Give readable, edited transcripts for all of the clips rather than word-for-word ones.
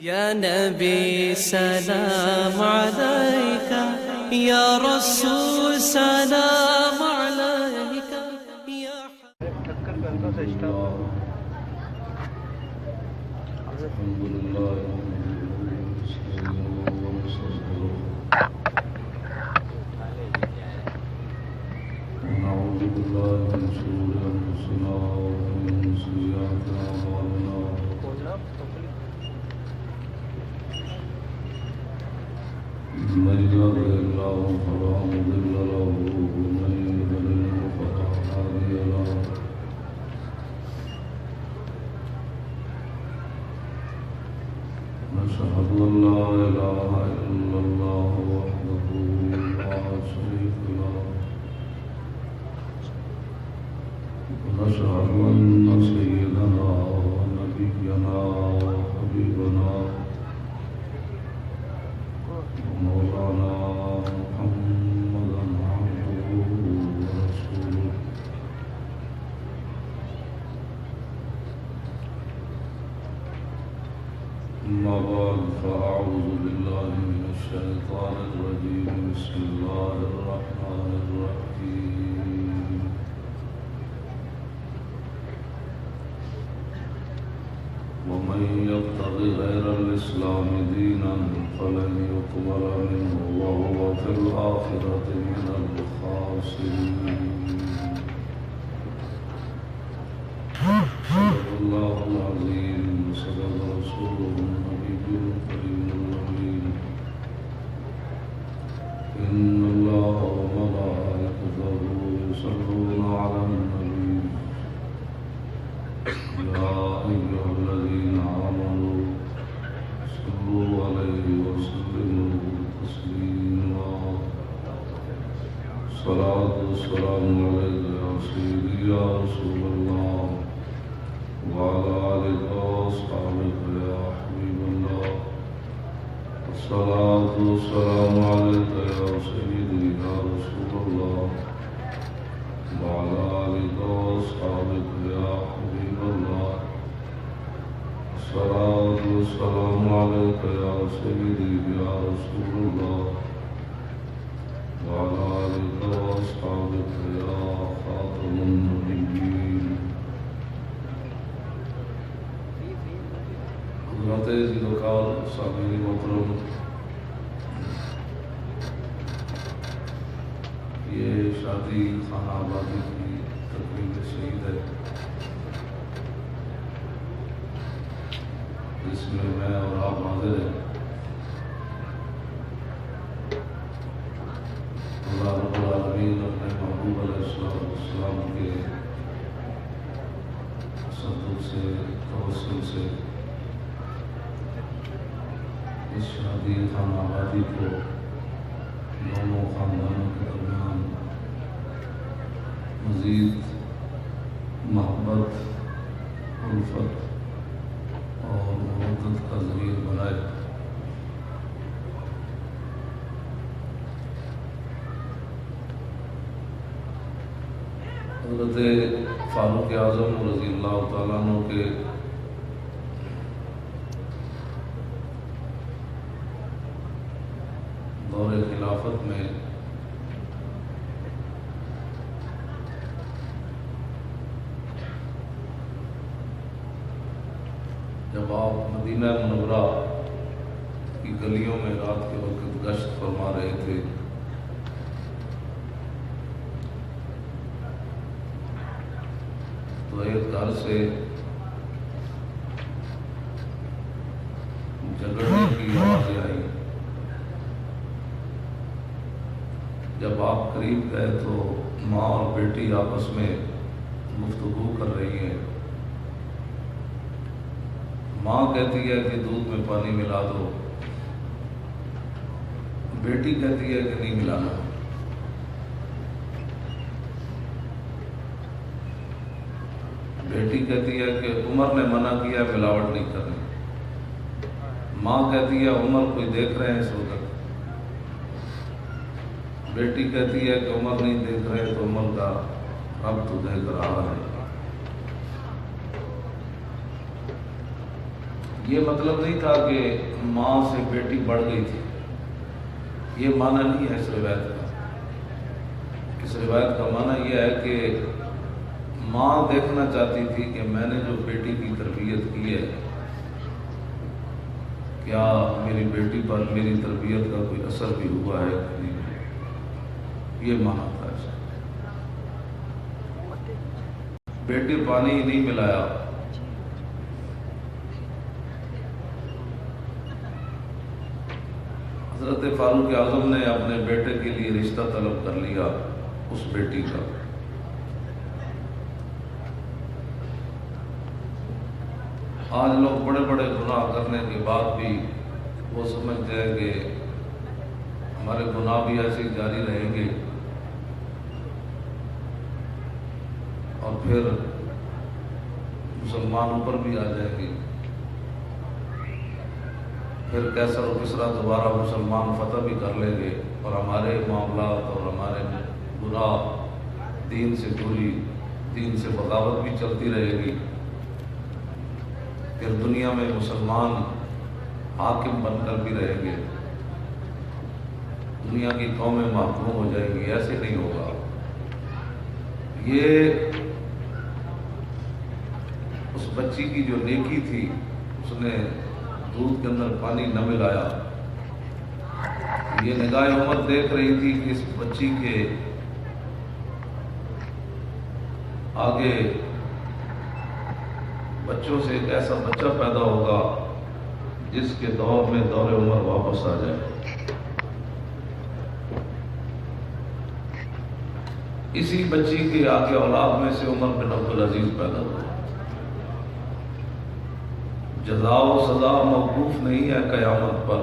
یا نبی سلام علیک، یا رسول سلام علیک، یا نعوذ بالله من شرور أنفسنا ومن سيئات أعمالنا من يهده الله فلا مضل له ومن يضلل فلا هادي له نشهد أن لا إله إلا الله وحده لا شريك له ونشهد أن سيدنا ونبينا وحبيبنا ومولانا محمدا عبده ورسوله أما بعد فأعوذ بالله من الشيطان الرجيم بسم الله الرحمن الرحيم ومن يبتغي غير الإسلام دينا فلن يقبل منه وهو في الآخرة من الخاسرين صدق الله العظيم وصدق رسوله النبي الكريم الأمين إن الله وملائكته يصلون على النبي يا أيها الذين آمنوا صلوا عليه وسلموا تسليما الصلاة والسلام عليك يا سيدي يا رسول الله وعلى آلك وأصحابك يا حبيب الله الصلاة والسلام عليك يا سيدي يا رسول الله وعلى آلك وأصحابك يا حبيب الله الصلاة والسلام عليك يا سيدي يا رسول الله وعلى آلك وأصحابك يا خاتم النبيين حضرت ذوالفقار سامعین محترم، یہ شادی خانہ آبادی کی تقریب شہید ہے جس میں میں اور آپ حاضر ہیں۔ اللہ رب العالمین اپنے محبوب علیہ السلام کے تصدق سے توسل سے اس شادی خانہ آبادی کو دونوں خاندانوں کے درمیان مزید محبت، الفت اور محبت کا ذریعہ بنائے۔ حضرت فاروق اعظم رضی اللہ تعالیٰ عنہ کے دور خلافت میں جب آپ مدینہ منورہ کی گلیوں میں رات کے وقت گشت فرما رہے تھے تو ایک گھر سے جھگڑنے کی آوازیں آئی۔ جب آپ قریب گئے تو ماں اور بیٹی آپس میں گفتگو کر رہی ہیں۔ ماں کہتی ہے کہ دودھ میں پانی ملا دو، بیٹی کہتی ہے کہ نہیں ملانا۔ بیٹی کہتی ہے کہ عمر نے منع کیا ملاوٹ نہیں کرنی۔ ماں کہتی ہے عمر کوئی دیکھ رہے ہیں اس وقت۔ بیٹی کہتی ہے کہ عمر نہیں دیکھ رہے تو عمر کا رب تو دیکھ رہا ہے۔ یہ مطلب نہیں تھا کہ ماں سے بیٹی بڑھ گئی تھی، یہ معنی نہیں ہے اس روایت کا۔ اس روایت کا معنی یہ ہے کہ ماں دیکھنا چاہتی تھی کہ میں نے جو بیٹی کی تربیت کی ہے، کیا میری بیٹی پر میری تربیت کا کوئی اثر بھی ہوا ہے کہ نہیں۔ یہ معنی تھا اس کا۔ بیٹی پانی ہی نہیں ملایا، حضرت فاروق اعظم نے اپنے بیٹے کے لیے رشتہ طلب کر لیا اس بیٹی کا۔ آج لوگ بڑے بڑے گناہ کرنے کے بعد بھی وہ سمجھتے ہیں کہ ہمارے گناہ بھی ایسے ہی جاری رہیں گے، اور پھر مسلمان اوپر بھی آ جائیں گے، پھر کیسر و کسرا دوبارہ مسلمان فتح بھی کر لیں گے، اور ہمارے معاملات اور ہمارے گناہ دین سے دوری، دین سے بغاوت بھی چلتی رہے گی۔ پھر دنیا میں مسلمان حاکم بن کر بھی رہیں گے، دنیا کی قومیں محکوم ہو جائیں گی۔ ایسے نہیں ہوگا۔ یہ اس بچی کی جو نیکی تھی، اس نے دودھ کے اندر پانی نہ ملایا۔ یہ نگاہ عمر دیکھ رہی تھی کہ اس بچی کے آگے بچوں سے ایک ایسا بچہ پیدا ہوگا جس کے دور میں دور عمر واپس آ جائے۔ اسی بچی کے آگے اولاد میں سے عمر بن عبدالعزیز پیدا ہوا۔ جزا و سزا موقوف نہیں ہے قیامت پر،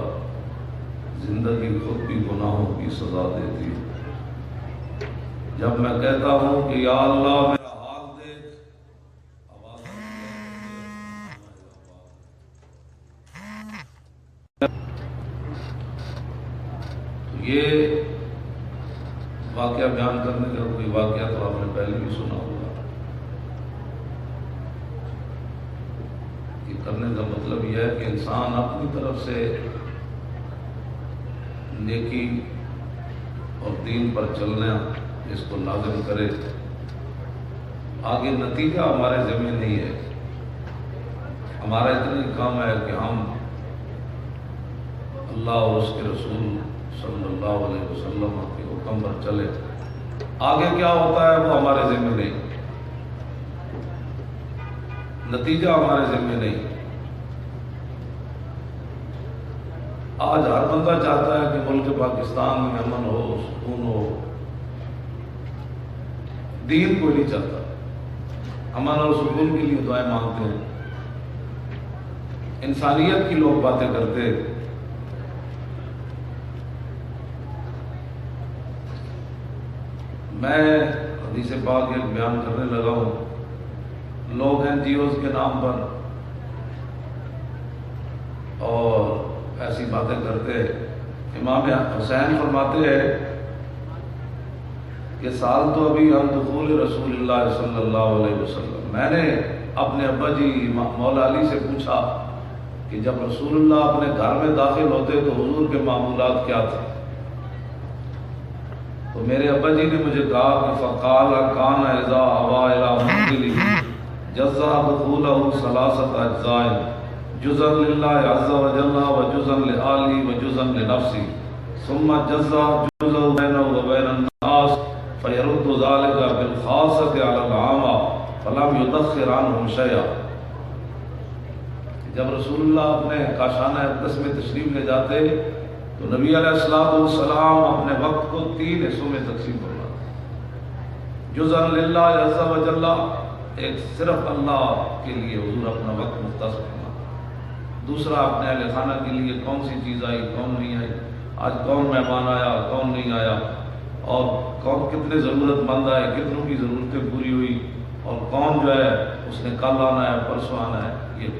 زندگی خود بھی گناہوں کی سزا دیتی ہے۔ جب میں کہتا ہوں کہ یا اللہ میرا حال دیکھ، آواز یہ واقعہ بیان کرنے کا کوئی واقعہ تو آپ نے پہلے بھی سنا ہوگا۔ یہ کرنے کا مطلب یہ ہے کہ انسان اپنی طرف سے نیکی اور دین پر چلنا اس کو لازم کرے، آگے نتیجہ ہمارے ذمہ نہیں ہے۔ ہمارا اتنا ہی کام ہے کہ ہم اللہ اور اس کے رسول صلی اللہ علیہ وسلم کے حکم پر چلے، آگے کیا ہوتا ہے وہ ہمارے ذمہ نہیں، نتیجہ ہمارے ذمہ نہیں۔ آج ہر بندہ چاہتا ہے کہ ملک پاکستان میں امن ہو، سکون ہو، دین کوئی نہیں چاہتا۔ امن اور سکون کے لیے دعائیں مانگتے ہیں، انسانیت کی لوگ باتیں کرتے۔ میں حدیث پاک ایک بیان کرنے لگا ہوں، لوگ این جی اوز کے نام پر اور ایسی باتیں کرتے۔ امام حسین فرماتے ہیں کہ سال تو ابھی ہم دخول رسول اللہ صلی اللہ علیہ وسلم، میں نے اپنے ابا جی مولا علی سے پوچھا کہ جب رسول اللہ اپنے گھر میں داخل ہوتے تو حضور کے معمولات کیا تھے؟ تو میرے ابا جی نے مجھے کہا کہ فقال کان اذا ابا الى منزله جزا دخوله ثلاثه اجزاء، جزءا لله عز وجل وجزءا لآله وجزءا لنفسه، ثم جزا جزء بينه وبين الناس فيرد ذلك بالخاصة على العامة فلم يدخر عنهم شيئا۔ جب رسول اللہ اپنے کاشانہ اقدس میں تشریف لے جاتے تو نبی علیہ السلام اپنے وقت کو 3 حصوں میں تقسیم فرماتے۔ جزءا للہ عز وجل، ایک صرف اللہ کے لیے حضور اپنا وقت مختص فرماتے۔ دوسرا اپنے اہل خانہ کے لیے کون سی چیز آئی، کون نہیں آئی، آج کون مہمان آیا، کون نہیں آیا، اور کون کتنے ضرورت مند آئے، کتنوں کی ضرورتیں پوری ہوئی، اور کون جو ہے اس نے کل آنا ہے، پرسوں آنا ہے، یہ۔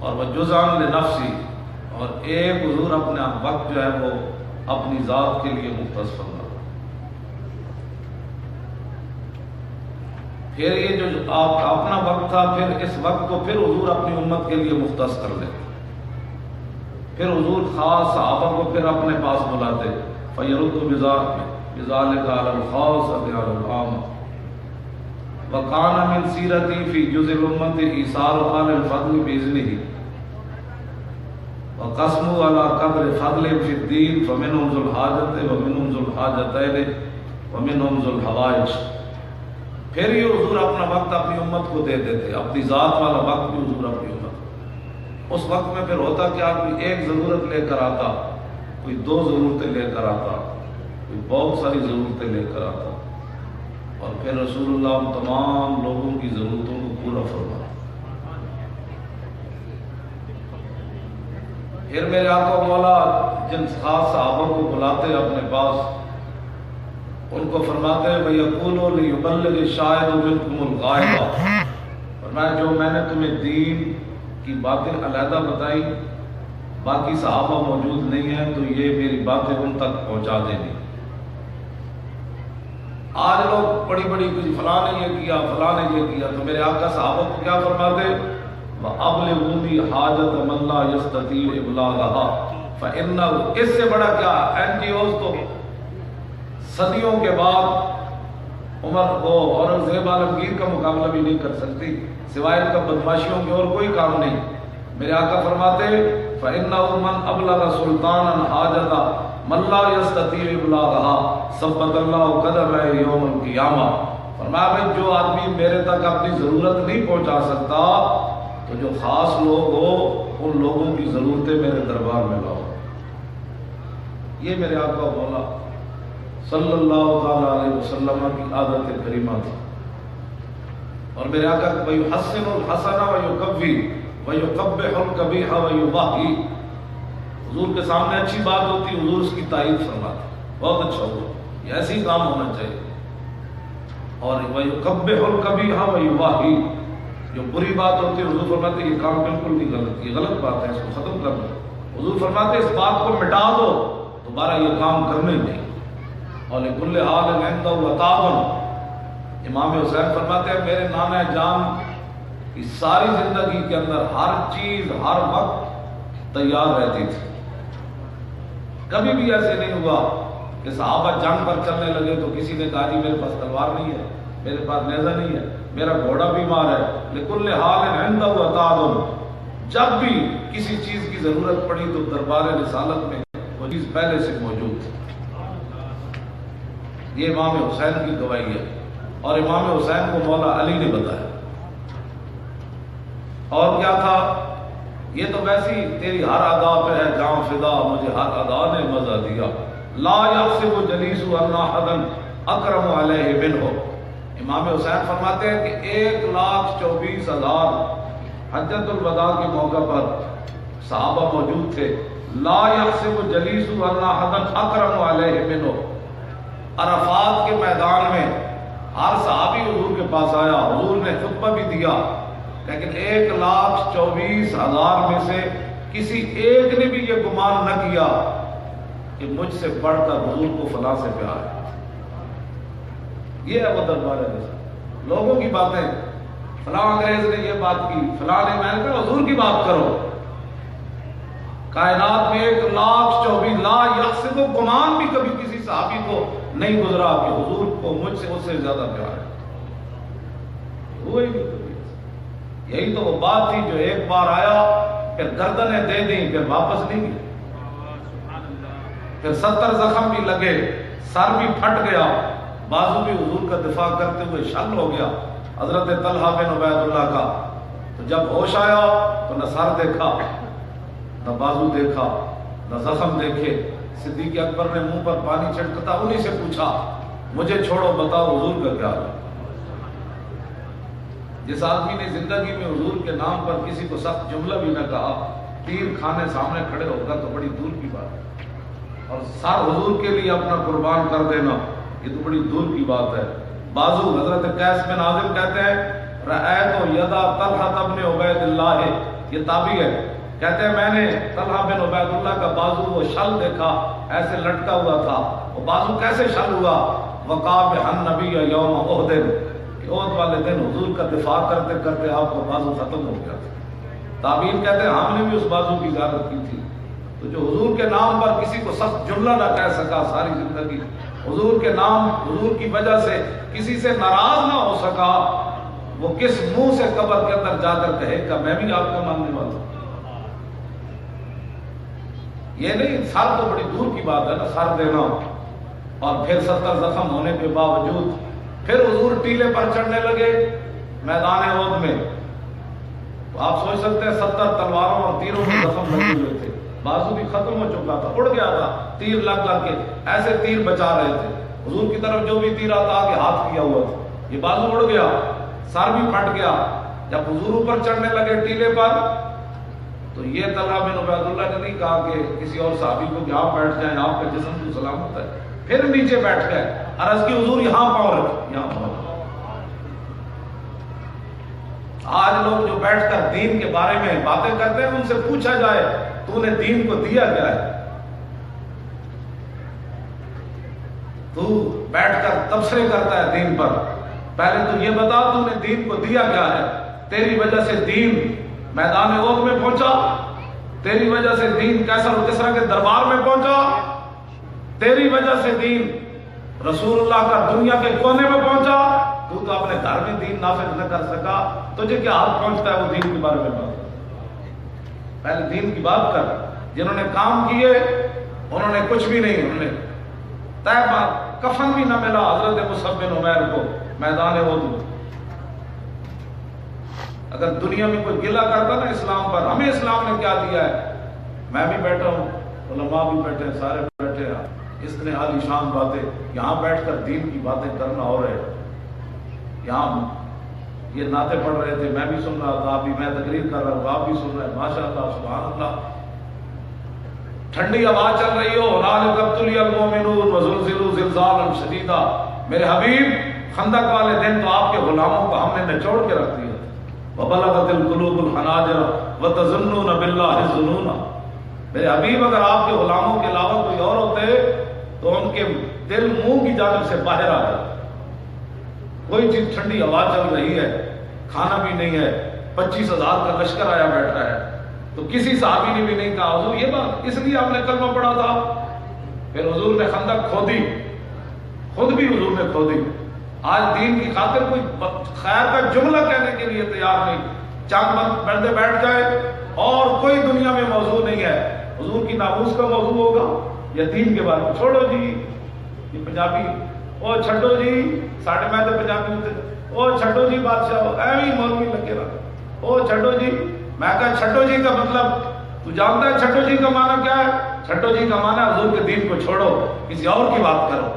اور وہ جزءاً لنفسی، اور ایک حضور اپنا وقت جو ہے وہ اپنی ذات کے لیے مختص فرما۔ پھر یہ جو آپ کا اپنا وقت تھا، پھر اس وقت کو پھر حضور اپنی امت کے لیے مختص کر لیں، پھر حضور خاص صحابہ کو پھر اپنے پاس بلاتے، فَيَرُدُّ بِذَلِكَ عَلَى الْخَاصَّةِ عَلَى الْعَامَّةِ وَكَانَ مِنْ سِيرَتِهِ فِي جُزْءِ الْأُمَّةِ إِيثَارُ أَهْلِ الْفَضْلِ بِإِذْنِهِ وَقَسْمُهُ عَلَى قَدْرِ فَضْلِهِمْ فِي الدِّينِ فَمِنْهُمْ ذُو الْحَاجَةِ وَمِنْهُمْ ذُو الْحَاجَتَيْنِ وَمِنْهُمْ ذُو الْحَوَائِجِ۔ پھر یہ حضور اپنا وقت اپنی امت کو دے دیتے، اپنی ذات والا وقت بھی حضور اپنی امت کو۔ اس وقت میں پھر ہوتا کیا، کوئی ایک ضرورت لے کر آتا، کوئی دو ضرورتیں لے کر آتا، کوئی بہت ساری ضرورتیں لے کر آتا، اور پھر رسول اللہ تمام لوگوں کی ضرورتوں کو پورا فرماتا۔ پھر میرے آقا مولا جن خاص صحابہ کو بلاتے اپنے پاس، ان کو فرماتے ہیں وَيَقُولُ لِيُبَلِّغِ الشَّاهِدُ مِنْكُمُ الْغَائِبَ، فرمایا جو میں نے تمہیں دین کی باتیں علیحدہ بتائی، باقی صحابہ موجود نہیں ہیں، تو یہ میری باتیں ان تک پہنچا دیں۔ آج لوگ بڑی بڑی کچھ فلاں نے یہ کیا، فلاں نے یہ کیا، تو میرے آقا صحابہ کو کیا فرماتے، وَأَبْلِغُونِي حَاجَةَ مَن لَّا يَسْتَطِيعُ إِبْلَاغَهَا، فَإِنَّهُ، اس سے بڑا کیا، NGOs تو صدیوں کے بعد عمر کو اورنگزیب عالمگیر کا مقابلہ بھی نہیں کر سکتی، سوائے ان کا بدماشیوں کی اور کوئی کام نہیں۔ میرے آقا فرماتے فَإِنَّهُ مَنْ أَبْلَغَ سُلْطَانًا حَاجَةً مَن لَّا يَسْتَطِيعُ إِبْلَاغَهَا ثَبَّتَ اللَّهُ قَدَمَهُ يَوْمَ الْقِيَامَةِ، فرمایا بھائی جو آدمی میرے تک اپنی ضرورت نہیں پہنچا سکتا، تو جو خاص لوگ ہو ان لوگوں کی ضرورتیں میرے دربار میں لاؤ۔ یہ میرے آقا مولا صلی اللہ تعالیٰ علیہ وسلم کی عادت کریمہ تھی۔ اور میرے آقا وَيُحَسِّنُ الْحَسَنَ وَيُقَبِّحُ الْقَبِيحَ وَيُبَاحِي، حضور کے سامنے اچھی بات ہوتی، حضور اس کی تعریف فرماتے، بہت اچھا ہوا، یہ ایسی کام ہونا چاہیے۔ اور وَيُقَبِّحُ الْقَبِيحَ وَيُبَاحِي، جو بری بات ہوتی ہے حضور فرماتے یہ کام بالکل نہیں غلط، یہ غلط بات ہے، اس کو ختم کر دو۔ حضور فرماتے اس بات کو مٹا دو، دوبارہ یہ کام کرنے نہیں۔ اور لِكُلِّ حَالٍ عِندَهُ عَطَاءٌ، امام حسین فرماتے ہیں میرے نانا جان کی ساری زندگی کے اندر ہر چیز ہر وقت تیار رہتی تھی، کبھی بھی ایسے نہیں ہوا کہ صحابہ جنگ پر چلنے لگے تو کسی نے کہا جی میرے پاس تلوار نہیں ہے، میرے پاس نیزہ نہیں ہے، میرا گھوڑا بیمار ہے۔ لِكُلِّ حَالٍ عِندَهُ عَطَاءٌ، جب بھی کسی چیز کی ضرورت پڑی تو دربار رسالت میں وہ چیز پہلے سے موجود تھی۔ یہ امام حسین کی گواہی ہے، اور امام حسین کو مولا علی نے بتایا۔ اور کیا تھا، یہ تو ویسی تیری ہر ادا پہ ہے جان فدا، مجھے ہر ادا نے مزہ دیا، لا یحسب جلیس ان احدا اکرم علیہ منہ۔ امام حسین فرماتے ہیں کہ 1,24,000 حجۃ الوداع کے موقع پر صحابہ موجود تھے، لا یحسب جلیس ان احدا اکرم علیہ منہ۔ عرفات کے میدان میں ہر صحابی حضور کے پاس آیا، حضور نے خطبہ بھی دیا، لیکن 1,24,000 میں سے کسی ایک نے بھی یہ گمان نہ کیا کہ مجھ سے بڑھ کر حضور کو فلاں سے پیار ہے۔ یہ ہے وہ دربار ہے، لوگوں کی باتیں، فلاں انگریز نے یہ بات کی، فلاں نے، میں نے کہا حضور کی بات کرو۔ کائنات میں 1,24,000 لا یحسب، گمان بھی کبھی کسی صحابی کو نہیں گزرا کہ حضور کو مجھ سے اس سے زیادہ پیار ہے، ہوئی نہیں کبھی۔ یہی تو وہ بات تھی جو ایک بار آیا پھر گردنیں دے دیں پھر واپس نہیں گئی، پھر 70 زخم بھی لگے، سر بھی پھٹ گیا، بازو بھی حضور کا دفاع کرتے ہوئے شل ہو گیا حضرت طلحہ بن عبید اللہ کا۔ تو جب ہوش آیا تو نہ سر دیکھا، نہ بازو دیکھا، نہ زخم دیکھے۔ صدیق اکبر نے منہ پر پانی چھڑکتا انہی سے پوچھا مجھے چھوڑو بتاؤ حضور کا کیا ہے۔ جس آدمی نے زندگی میں حضور کے نام پر کسی کو سخت جملہ بھی نہ کہا، تیر کھانے سامنے کھڑے ہوگا تو بڑی دور کی بات ہے، اور سر حضور کے لیے اپنا قربان کر دینا یہ تو بڑی دور کی بات ہے۔ بازو، حضرت قیس بن عازم کہتے ہیں رأیت یدا طلحہ بن عبید اللہ، یہ تابعی ہے، کہتے ہیں میں نے طلحہ بن عبید اللہ کا بازو وہ شل دیکھا، ایسے لٹکا ہوا تھا۔ وہ بازو کیسے شل ہوا؟ وقع بہن نبی یوم احد، کہ کہ عہد والے دن حضور کا دفاع کرتے کرتے آپ کا بازو ختم ہو گیا تھا. تابعین کہتے ہیں ہم نے بھی اس بازو کی زیارت کی تھی. تو جو حضور کے نام پر کسی کو سخت جملہ نہ کہہ سکا ساری زندگی، حضور کے نام، حضور کی وجہ سے کسی سے ناراض نہ ہو سکا، وہ کس منہ سے قبر کے اندر جا کر کہے گا میں بھی آپ کا ماننے والا ہوں. یہ نہیں، سر تو بڑی دور کی بات ہے نا، سر دینا اور پھر 70 زخم ہونے کے باوجود پھر حضور ٹیلے پر چڑھنے لگے میدان احد میں. تو آپ سوچ سکتے ہیں 70 تلواروں اور تیروں میں زخم لگے ہوئے تھے، بازو بھی ختم ہو چکا تھا، اڑ گیا تھا، تیر لگ کے ایسے تیر بچا رہے تھے. حضور کی طرف جو بھی تیر آتا آگے ہاتھ کیا ہوا تھا، یہ بازو اڑ گیا، سر بھی پھٹ گیا. جب حضور اوپر چڑھنے لگے ٹیلے پر تو یہ طلحہ بن عبید اللہ نے نہیں کہا کہ کسی اور صحابی کو کہ آپ بیٹھ جائیں، آپ کا جسم تو سلامت ہے. پھر نیچے بیٹھ گئے، عرض کی حضور یہاں پاؤں رکھ، یہاں پاؤں رکھ. آج لوگ جو بیٹھ کر دین کے بارے میں باتیں کرتے ہیں، ان سے پوچھا جائے تو نے دین کو دیا کیا ہے؟ تو بیٹھ کر تبصرے کرتا ہے دین پر، پہلے تو یہ بتا تو نے دین کو دیا کیا ہے؟ تیری وجہ سے دین میدان احد میں پہنچا، تیری وجہ سے دین کیسر و کسرا کے دربار میں پہنچا، تیری وجہ سے دین رسول اللہ کا دنیا کے کونے میں پہنچا. تو اپنے گھر میں دین نافذ نہ کر سکا، تجھے کیا حال پہنچتا ہے وہ دین کے بارے میں بات کر. پہلے دین کی بات کر. جنہوں نے کام کیے انہوں نے کچھ بھی نہیں، انہوں نے طیبہ کفن بھی نہ ملا حضرت مصعب بن عمیر کو میدان احد میں. اگر دنیا میں کوئی گلہ کرتا نا اسلام پر، ہمیں اسلام نے کیا دیا ہے، میں بھی بیٹھا ہوں، علماء بھی بیٹھے ہیں، سارے بیٹھے ہیں، اس نے عالی شان باتیں یہاں بیٹھ کر دین کی باتیں کرنا ہو رہے. یہاں یہ نعتیں پڑھ رہے تھے، میں بھی سن رہا تھا، آپ بھی، میں تقریر کر رہا ہوں، آپ بھی سن رہے ہیں، ماشاء اللہ سبحان اللہ. ٹھنڈی ہوا چل رہی ہو، ہنالک ابتلی المؤمنون وزلزلوا زلزالا شدیدا. میرے حبیب خندق والے دن تو آپ کے غلاموں کو ہم نے نچوڑ کے رکھ دیا. وبلغت القلوب الحناجر وتظنون باللہ الظنون. میرے حبیب اگر آپ کے غلاموں کے علاوہ کوئی اور ہوتے تو ان کے دل منہ کی جانب سے باہر آ جاتے. کوئی چیز، ٹھنڈی ہوا چل رہی ہے، کھانا بھی نہیں ہے، 25,000 کا لشکر آیا بیٹھا ہے، تو کسی صحابی نے بھی نہیں کہا حضور یہ بات، اس لیے آپ نے کلمہ پڑھا تھا. پھر حضور نے خندق کھودی، خود بھی حضور نے کھودی. آج دین کی خاطر کوئی خیر کا جملہ کہنے کے لیے تیار نہیں. چاند بندے بیٹھ جائے اور کوئی دنیا میں موضوع نہیں ہے. حضور کی ناموس کا موضوع ہوگا یا دین کے بارے میں. چھوڑو جی یہ پنجابی، او چھڈو جی ساڑھے میں تو پنجابی ہوتے، او چھڈو جی بادشاہ، ایویں مولوی لگے رہا، او چھڈو جی. میں کہا چھڈو جی کا مطلب تو جانتا ہے چھڈو جی کا معنی کیا ہے؟ چھڈو جی کا معنی حضور کے دین کو چھوڑو، کسی اور کی بات کرو.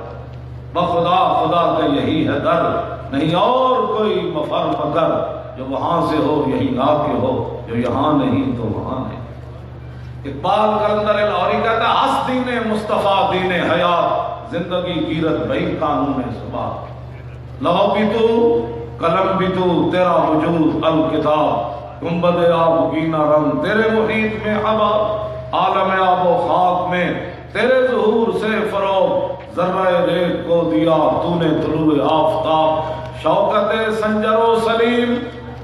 بخدا خدا کا یہی ہے در، نہیں اور کوئی مفر مگر، جو وہاں سے ہو یہی لا کے ہو، جو یہاں نہیں تو وہاں نہیں. اقبال قلندر لاہوری کہتا ہے ہس دین مصطفیٰ دین حیات، زندگی گیرت بھئی قانون ثبات. لہو بھی تو قلم بھی تو تیرا وجود الکتاب، گنبد آب گینا رنگ تیرے محیط میں ہوا، عالم آب و خاک میں تیرے ظہور سے فروغ، ذرہ ریت کو دیا تو نے طلوع آفتاب. شوکت سنجر و سلیم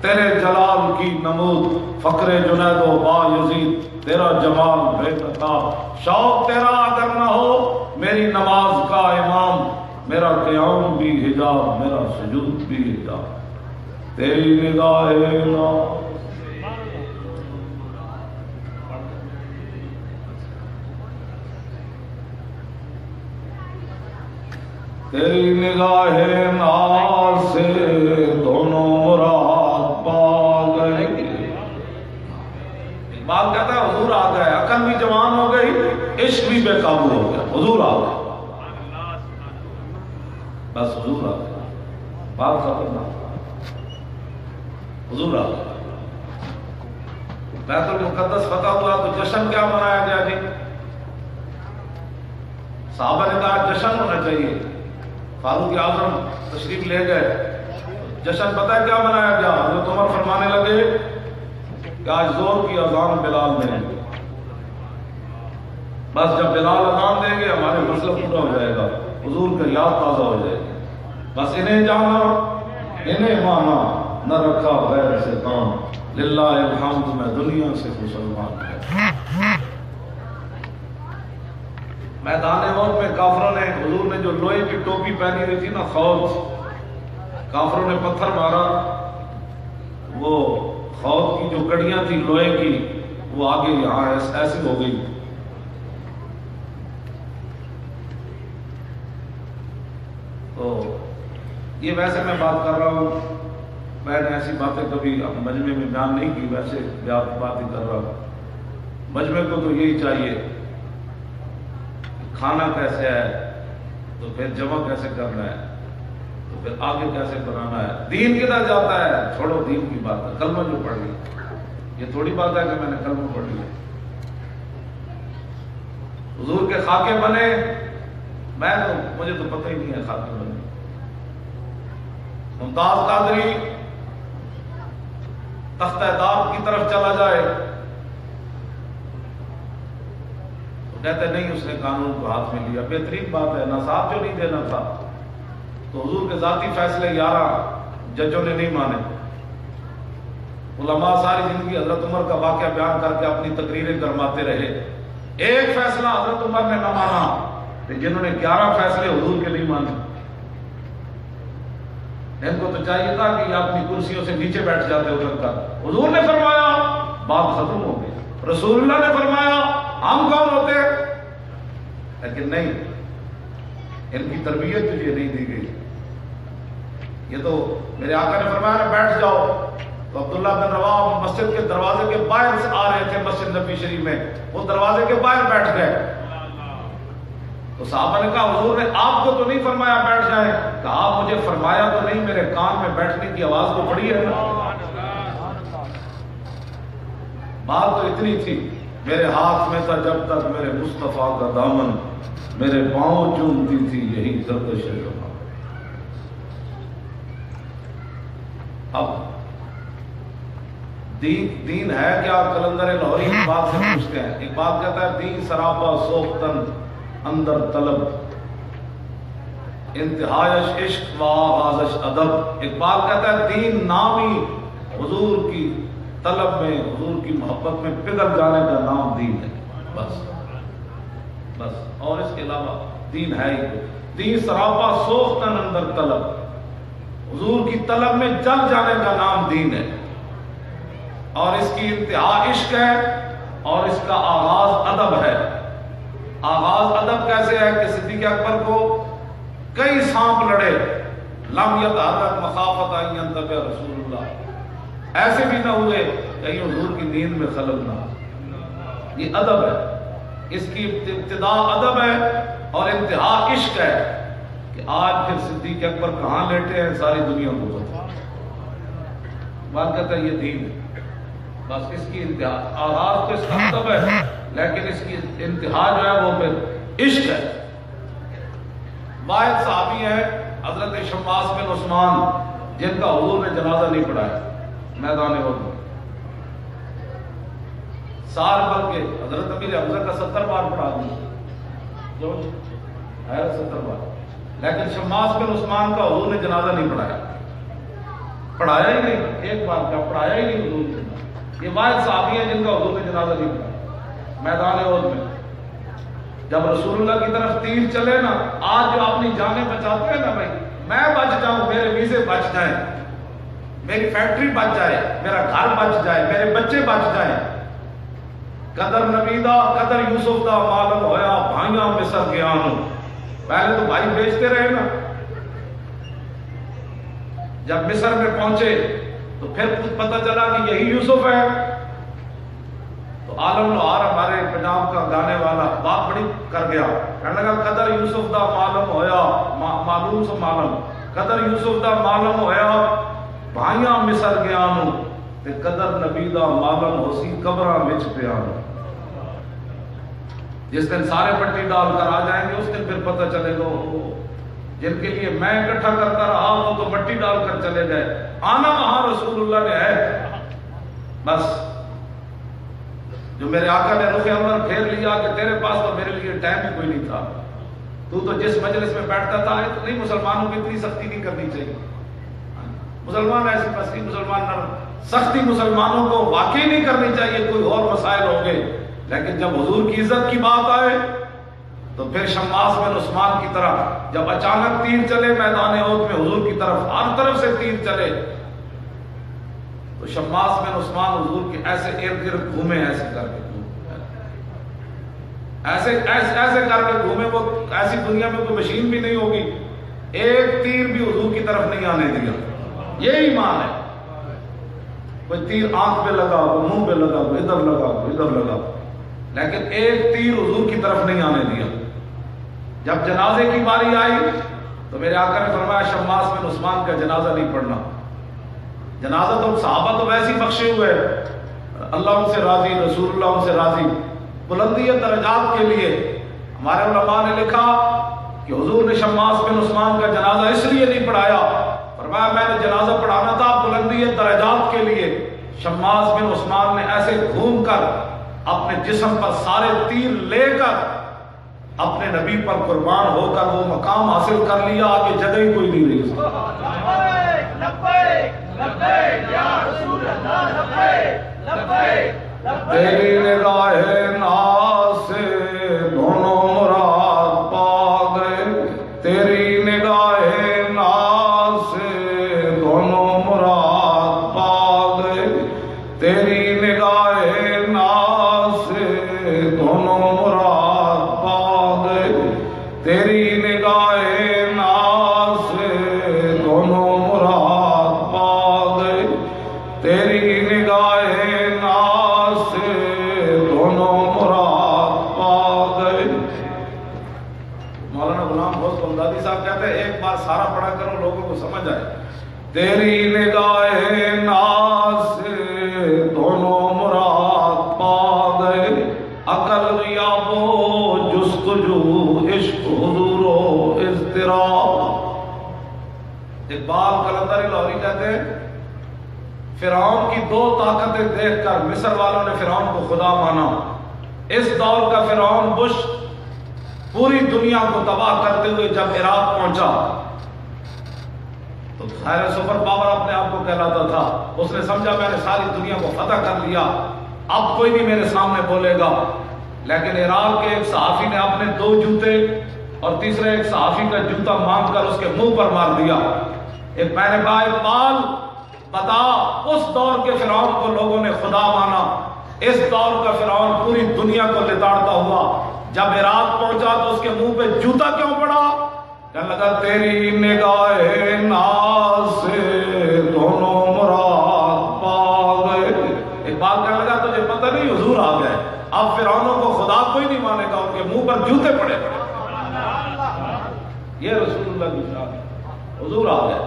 تیرے جلال کی نمود، فقر جنید و با یزید تیرا جمال بے نقاب. شوق تیرا اگر نہ ہو میری نماز کا امام، میرا قیام بھی حجاب میرا سجود بھی حجاب. تیری نگاہ ناز تیری نگاہ ناز سے دونوں مراد پا گئے. اقبال کہتا ہے حضور آ گئے، عقل بھی جوان ہو گئی، عشق بھی بے قابو ہو گیا. حضور آ گئے، بس حضور آ گئے، بات ختم نہ. حضور آ گئے، بیت المقدس فتح ہوا تو جشن کیا منایا گیا جی؟ صحابہ نے کہا جشن ہونا چاہیے. فاروق اعظم تشریف لے گئے، جشن پتہ ہے کیا منایا گیا؟ حضرت عمر فرمانے لگے کہ آج زور کی اذان بلال نے، بس جب بلال اذان دیں گے ہمارے مسئلہ پورا ہو جائے گا، حضور کا یاد تازہ ہو جائے گا. بس انہیں جانا انہیں مانا نہ رکھا غیر سے کام، للہ الحمد میں دنیا سے مسلمان ہے۔ میدان احد میں کافروں نے، حضور نے جو لوہے کی ٹوپی پہنی ہوئی تھی نا، خوض، کافروں نے پتھر مارا، وہ خوض کی جو کڑیاں تھی لوہے کی وہ آگے یہاں ایسی ہو گئی۔ تو یہ ویسے میں بات کر رہا ہوں، میں نے ایسی باتیں کبھی مجمع میں بیان نہیں کی، ویسے بات ہی کر رہا ہوں۔ مجمع کو تو یہی چاہیے، کھانا کیسے ہے تو پھر جمع کیسے کرنا ہے تو پھر آگے کیسے بنانا ہے، دین کدھر جاتا ہے، چھوڑو دین کی بات ہے، کلمہ جو پڑھ لی، یہ تھوڑی بات ہے کہ میں نے کلمہ پڑھ لیا۔ حضور کے خاکے بنے، مجھے تو پتہ ہی نہیں ہے خاکے بنے۔ ممتاز قادری تختہ دار کی طرف چلا جائے تو کہتے نہیں اس نے قانون کو ہاتھ میں لیا، بہترین بات ہے، نصاب جو نہیں دینا تھا تو حضور کے ذاتی فیصلے 11 ججوں نے نہیں مانے۔ علماء ساری زندگی حضرت عمر کا واقعہ بیان کر کے اپنی تقریریں گرماتے رہے، ایک فیصلہ حضرت عمر نے نہ مانا، جنہوں نے 11 فیصلے حضور کے نہیں مانے۔ ان کو تو چاہیے تھا کہ یہ اپنی کرسیوں سے نیچے بیٹھ جاتے اتر کر، حضور نے فرمایا بات ختم ہو گئی، رسول اللہ نے فرمایا ہم کون ہوتے، لیکن نہیں، ان کی تربیت تجھے نہیں دی گئی۔ یہ تو میرے آقا نے فرمایا نا بیٹھ جاؤ، تو عبداللہ بن رواحہ مسجد کے دروازے کے باہر سے آ رہے تھے مسجد نبی شریف میں، وہ دروازے کے باہر بیٹھ گئے، تو صحابہ نے کہا حضور نے آپ کو تو نہیں فرمایا بیٹھ جائیں، کہا آپ مجھے فرمایا تو نہیں، میرے کان میں بیٹھنے کی آواز تو پڑی ہے نا۔ بات تو اتنی تھی، میرے ہاتھ میں تھا جب تک میرے مصطفیٰ کا دامن، میرے پاؤں چومتی تھی یہی گردش زبان۔ اب دین ہے کیا؟ کلندر لاہوری اس بات سے پوچھتے ہیں، ایک بات کہتا ہے دین سراپا سوختن اندر طلب، انتہائش عشق و آغازش ادب۔ اقبال کہتا ہے دین نامی حضور کی طلب میں، حضور کی محبت میں پگھل جانے کا نام دین ہے، بس اور اس کے علاوہ دین ہے ہی کوئی۔ دین سراپا سوختن اندر طلب، حضور کی طلب میں جل جانے کا نام دین ہے، اور اس کی انتہا عشق ہے اور اس کا آغاز ادب ہے۔ آغاز ادب کیسے ہے کہ صدیق اکبر کو کئی سانپ لڑے، لم یتحرک مخافت ان ینتبہ رسول اللہ، ایسے بھی نہ ہوئے کہیں حضور کی نیند میں خلل نہ ہو۔ یہ ادب ہے، اس کی ابتدا ادب ہے اور انتہا عشق ہے کہ آج پھر صدیق اکبر کہاں لیٹے ہیں ساری دنیا کو پتہ۔ بات کہتا ہے یہ دین ہے، بس اس کی انتہا، آغاز تو اس کا ادب ہے لیکن اس کی انتہا جو ہے وہ پھر عشق ہے۔ واحد صحابی ہیں حضرت شماس بن عثمان، جن کا حضور نے جنازہ نہیں پڑھایا میدان احد میں، سال بھر کے حضرت امیر حمزہ کا 70 بار پڑھا دیا، جو ہے 70 بار، لیکن شماس بن عثمان کا حضور نے جنازہ نہیں پڑھایا ہی نہیں، ایک بار کا پڑھایا ہی نہیں حضور نے۔ یہ واحد صحابی ہیں جن کا حضور نے جنازہ نہیں پڑھایا میدان احد میں۔ جب رسول اللہ کی طرف تیر چلے نا، آج جو اپنی جانیں بچاتے ہیں نا بھائی، میں بچ جاؤں، میرے ویزے بچ جائیں، میری فیکٹری بچ جائے، میرا گھر بچ جائے، میرے بچے بچ جائیں، قدر نبی دا قدر یوسف دا معلوم ہویا بھائیاں مصر گیانو۔ پہلے تو بھائی بیچتے رہے نا، جب مصر میں پہنچے تو پھر پتہ چلا کہ یہی یوسف ہے، تو عالم لوہار ہمارے پنجاب کا گانے والا بات بڑی کر گیا، کہنے لگا قدر یوسف دا معلوم ہویا، معلوم سے معلوم، قدر یوسف دا معلوم ہویا بھائیاں مصر گیانو، تے قدر نبی دا معلوم ہو سی قبراں وچ پیانو۔ جس دن سارے پٹی ڈال کر آ جائیں گے اس دن پھر پتہ چلے گا جن کے لیے میں اکٹھا کرتا رہا وہ تو مٹی ڈال کر چلے گئے، آنا وہاں رسول اللہ نے ہے۔ بس جو میرے آقا نے رخ انور پھیر لیا کہ تیرے پاس تو میرے لیے ٹائم ہی کوئی نہیں تھا، تو جس مجلس میں بیٹھتا تھا، نہیں مسلمانوں کی اتنی سختی نہیں کرنی چاہیے، مسلمان ایسی پستی مسلمان نرم، سختی مسلمانوں کو واقعی نہیں کرنی چاہیے، کوئی اور مسائل ہوں گے، لیکن جب حضور کی عزت کی بات آئے تو پھر شماس بن عثمان کی طرح جب اچانک تیر چلے میدان احد میں حضور کی طرف، ہر طرف سے تیر چلے، تو شماس بن عثمان حضور کے ایسے ارد گرد گھومے، ایسے کر کے ایسے کر کے گھومے، وہ ایسی دنیا میں کوئی مشین بھی نہیں ہوگی، ایک تیر بھی حضور کی طرف نہیں آنے دیا۔ یہ ایمان ہے، کوئی تیر آنکھ پہ لگا، کوئی منہ پہ لگا، کوئی ادھر لگا، کوئی ادھر لگا، لیکن ایک تیر حضور کی طرف نہیں آنے دیا۔ جب جنازے کی باری آئی تو میرے آقا نے فرمایا شماس بن عثمان کا جنازہ نہیں پڑھنا، جنازہ تو صحابہ تو ویسے ہی بخشے ہوئے، اللہ ان سے راضی، رسول اللہ ان سے راضی، بلندی درجات کے لیے ہمارے علماء نے لکھا کہ حضور نے شماس بن عثمان کا جنازہ اس لیے نہیں پڑھایا، فرمایا میں نے جنازہ پڑھانا تھا بلندی درجات کے لیے۔ شماس بن عثمان نے ایسے گھوم کر اپنے جسم پر سارے تیر لے کر اپنے نبی پر قربان ہو کر وہ مقام حاصل کر لیا، آگے جگہ ہی کوئی نہیں رہی۔ تیری نگاہ ناز سے دونوں مراد پا گئے، تیری نگاہ ناز سے دونوں مراد پا گئے، تیری نگاہ ناز سے دونوں مراد پا گئے، تیری نگاہ ناز سے دونوں مراد پا گئے، تیری نگاہ ناز سے دونوں مراد پا گئے۔ مولانا غلام بہت بغدادی صاحب کہتے ہیں ایک بار سارا پڑھا کرو لوگوں کو سمجھ آئے۔ تیری نگاہ ناز سے دونوں مراد پا گئے، عقل غیاب و جستجو، عشق حضور و اضطراب۔ اقبال قلندر لاہوری کہتے ہیں فرعون کی دو طاقتیں دیکھ کر مصر والوں نے فرعون کو خدا مانا۔ اس دور کا فرعون بش پوری دنیا کو تباہ کرتے ہوئے جب عراق پہنچا تو ظاہر سپر پاور اپنے آپ کو کہلاتا تھا، اس نے سمجھا میں نے ساری دنیا کو فتح کر لیا، اب کوئی نہیں میرے سامنے بولے گا۔ لیکن عراق کے ایک صحافی نے اپنے دو جوتے اور تیسرے ایک صحافی کا جوتا مانگ کر اس کے منہ پر مار دیا۔ ایک میں نے کہا اقبال بتا، اس دور کے فرعون کو لوگوں نے خدا مانا، اس دور کا فرعون پوری دنیا کو لتاڑتا ہوا جب عراق پہنچا تو اس کے منہ پہ جوتا کیوں پڑا؟ کہنے لگا تیری نگاہ ناز سے دونوں مراد پا گئے۔ اقبال کہنے لگا تجھے پتہ نہیں حضور آ گئے، اب فرعونوں کو خدا کوئی نہیں مانے گا، ان کے منہ پر جوتے پڑے۔ یہ رسول اللہ کی شان، حضور آ گئے۔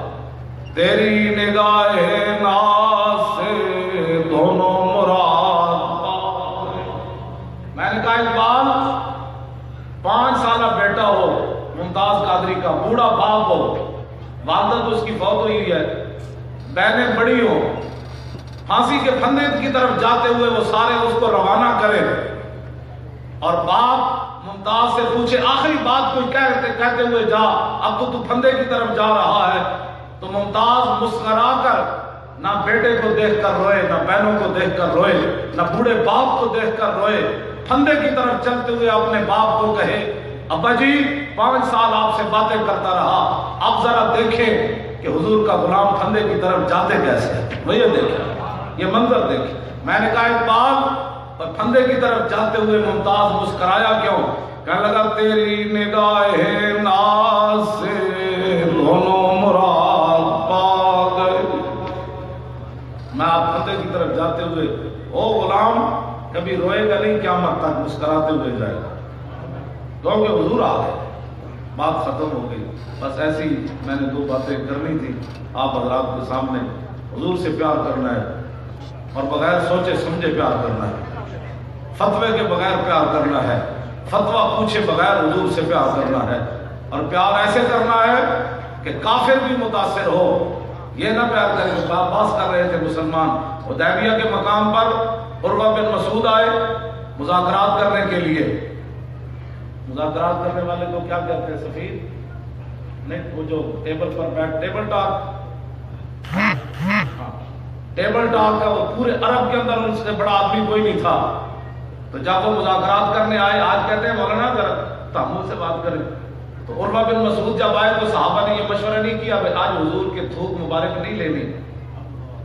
تیری نگاہ ناز سے دونوں مراد پا گئے۔ میں نے کہا اقبال 5 سالہ بیٹا ہو ممتاز قادری کا، بوڑھا باپ ہو، والدہ تو اس کی فوت ہوئی ہے، بہنیں بڑی ہو، پھانسی کے پھندے کی طرف جاتے ہوئے وہ سارے اس کو روانہ کرے اور باپ ممتاز سے پوچھے آخری بات کوئی کہتے ہوئے جا، اب تو پھندے کی طرف جا رہا ہے، تو ممتاز مسکرا کر نہ بیٹے کو دیکھ کر روئے، نہ بہنوں کو دیکھ کر روئے، نہ بوڑھے باپ کو دیکھ کر روئے، پھندے کی طرف چلتے ہوئے اپنے باپ کو کہے ابا جی 5 سال آپ سے باتیں کرتا رہا، اب ذرا دیکھیں کہ حضور کا غلام پھندے کی طرف جاتے کیسے ہیں، وہ یہ دیکھیں، یہ منظر دیکھیں۔ میں نے کہا اقبال اور پھندے کی طرف جاتے ہوئے ممتاز مسکرایا کیوں؟ کہنے لگا تیری نگاہ ناز سے دونوں مراد پا گئے۔ میں آپ پھندے کی طرف جاتے ہوئے او غلام کبھی روئے گا نہیں، قیامت تک مسکراتے ہوئے جائے گا، کیونکہ حضور آ گئے، بات ختم ہو گئی۔ بس ایسی میں نے 2 باتیں کرنی تھی آپ حضرات کے سامنے۔ حضور سے پیار کرنا ہے اور بغیر سوچے سمجھے پیار کرنا ہے، فتوے کے بغیر پیار کرنا ہے، فتویٰ پوچھے بغیر حضور سے پیار کرنا ہے، اور پیار ایسے کرنا ہے کہ کافر بھی متاثر ہو۔ یہ نہ پیار کریں کہ باس کر رہے تھے مسلمان، حدیبیہ کے مقام پر عروہ بن مسعود آئے مذاکرات کرنے کے لیے۔ مذاکرات کرنے والے کو کیا کہتے ہیں؟ سفیر نہیں، وہ جو ٹیبل پر بیٹھ، ٹیبل ٹاک، ٹیبل ٹاک کا وہ پورے عرب کے اندر ان سے بڑا آدمی کوئی نہیں تھا. تو جب وہ مذاکرات کرنے آئے، آج کہتے ہیں مولانا ذرا تحمل سے بات کریں. تو عروہ بن مسعود جب آئے تو صحابہ نے یہ مشورہ نہیں کیا بھائی آج حضور کے تھوک مبارک نہیں لینی،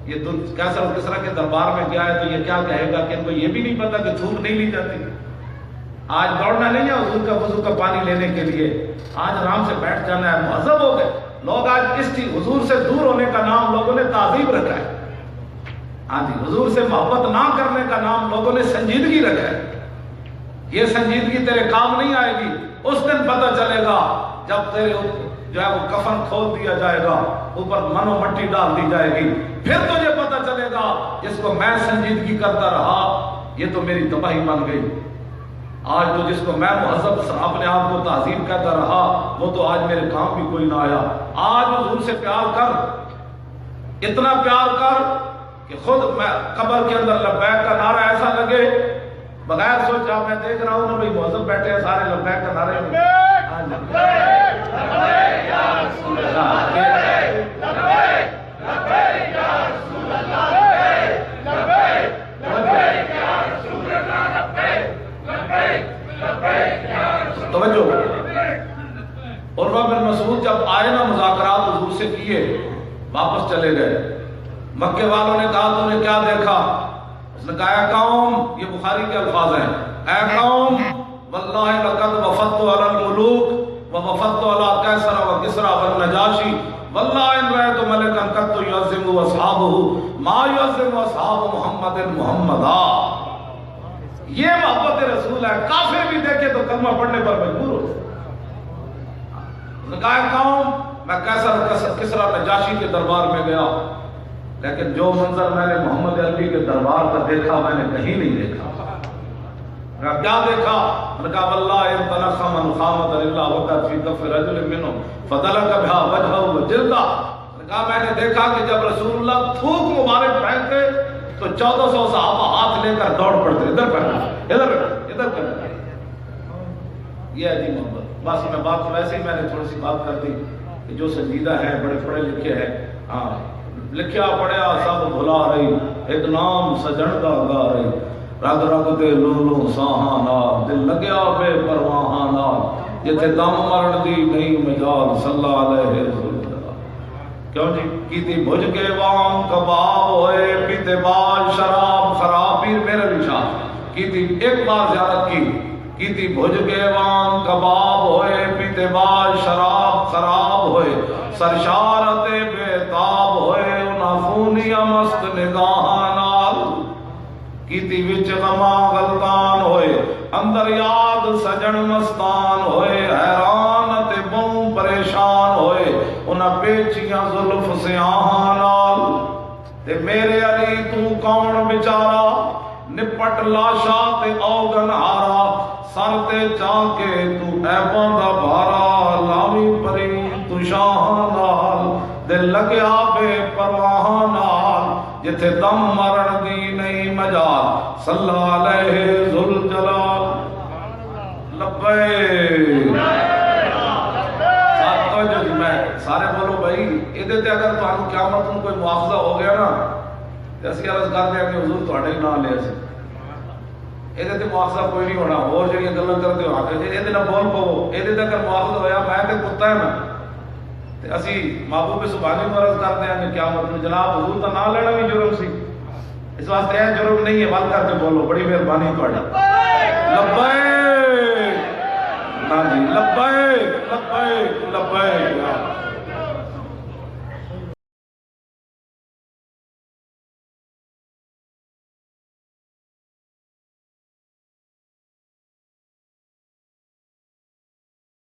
یہ کیسر و کسرا کے دربار میں گیا ہے تو یہ کیا کہے گا کہ ان کو یہ بھی نہیں پتا کہ تھوک نہیں لی جاتی. آج دوڑنا نہیں ہے حضور کا وضو کا پانی لینے کے لیے، آج آرام سے بیٹھ جانا ہے. مہذب ہو گئے لوگ. آج اس چیز حضور سے دور ہونے کا نام لوگوں نے تعظیم رکھا ہے. ہاں جی، حضور سے محبت نہ کرنے کا نام لوگوں نے سنجیدگی رکھا ہے. یہ سنجیدگی تیرے کام نہیں آئے گی. اس دن پتہ چلے گا جب تیرے جو ہے وہ کفن کھول دیا جائے گا، اوپر منو مٹی ڈال دی جائے گی، پھر تجھے پتہ چلے گا جس کو میں سنجیدگی کرتا رہا یہ تو میری تباہی بن گئی. آج تو جس کو میں مہذب اپنے آپ کو تعظیم کہتا رہا وہ تو آج میرے کام بھی کوئی نہ آیا. آج حضور سے پیار کر، اتنا پیار کر کہ خود میں قبر کے اندر لبیک کا نعرہ ایسا لگے بغیر سوچا. میں دیکھ رہا ہوں نا بھائی مہذب بیٹھے ہیں سارے لبیک کا نعرے میں. توجہ. عروہ بن مسعود جب آئے نا مذاکرات حضور سے کیے، واپس چلے گئے. مکے والوں نے کہا تو نے کیا دیکھا؟ اس نے کہا اے قوم، یہ بخاری کے الفاظ ہیں، اے قوم واللہ لقد وفدت علی الملوک ووفدت علی قیصر و کسری والنجاشی واللہ ان رأیت ملکا قط یعظم اصحابہ ما یعظم اصحاب محمد محمدا. یہ محبت رسول ہے. کافر بھی دیکھے تو کلمہ پڑھنے پر مجبور ہو. اس نے کہا قوم میں قیصر کسری نجاشی کے دربار میں گیا لیکن جو منظر میں نے محمد علی کے دربار پر دیکھا میں نے کہیں نہیں دیکھا. کیا دیکھا؟ میں نے کہا واللہ ان تنخم من خامت اللہ وقت فی کف رجل منہم فدلک بہا وجہہ وجلدہ. میں نے کہا میں نے دیکھا کہ جب رسول اللہ تھوک مبارک پھینکتے تو 1400 صحابہ ہاتھ لے کر دوڑ پڑتے، ادھر پھینک ادھر ادھر پھینک. یہ ہے جی محبت. بس میں بات ویسے ہی میں نے تھوڑی سی بات کر دی کہ جو سنجیدہ ہیں بڑے پڑھے لکھے ہیں، ہاں لکھیا پڑھیا سب بھلا رہی، ایک نام سجن دا گا رہی، رگ رگ دے لولو ساہاں نال دل لگیا بے پرواہاں نال جتھے دم مرن دی نہیں مجال صلی علیہ وسلم. کیوں جی؟ کیتی بھج کے وام کباب ہوئے پیتے بعد شراب خراب. پیر میرے رشاد کیتی ایک بار زیارت کیتی بھج کے وام کباب ہوئے پیتے بعد شراب خراب ہوئے سرشارت بے تاب ہوئے خونیا مست نگاہ نال کیتی وچ غما غلطان ہوئے اندر یاد سجن مستان ہوئے حیران تے بوں پریشان ہوئے انہاں پیچیاں زلف سیاہاں نال. تے میرے علی تو کون بیچارا نپٹ لاشا تے اوگن ہارا سر تے چاہ کے تو ایباں دا بھارا لاوی پری تو شاہاں نال دل لگیا بے پرواہ نال جتھے دم مرن دی نہیں مجال صلی علیہ ذوالجلال. لبیک سارے بولو بھائی. یہ اگر تمہیں قیامت میں کوئی مواخذہ ہو گیا نا تو اسی عرض کرتے ہیں کہ حضور تھوڑے ہی نہ لے. یہ مواخذہ کوئی نہیں ہونا. اور جڑی گلاں کرتے ہو آخر یہ بول پو یہ اگر مواخذہ ہوا میں تو کتا ہے نا اسی محبوب سبحانی کو عرض کرتے ہیں کہ قیامت میں جناب حضور کا نام لینا بھی جرم سی. اس واسطے ہے جرم نہیں ہے. بات کر کے بولو بڑی مہربانی تھوڑا. لبیک نا جی لبیک لبیک لبیک.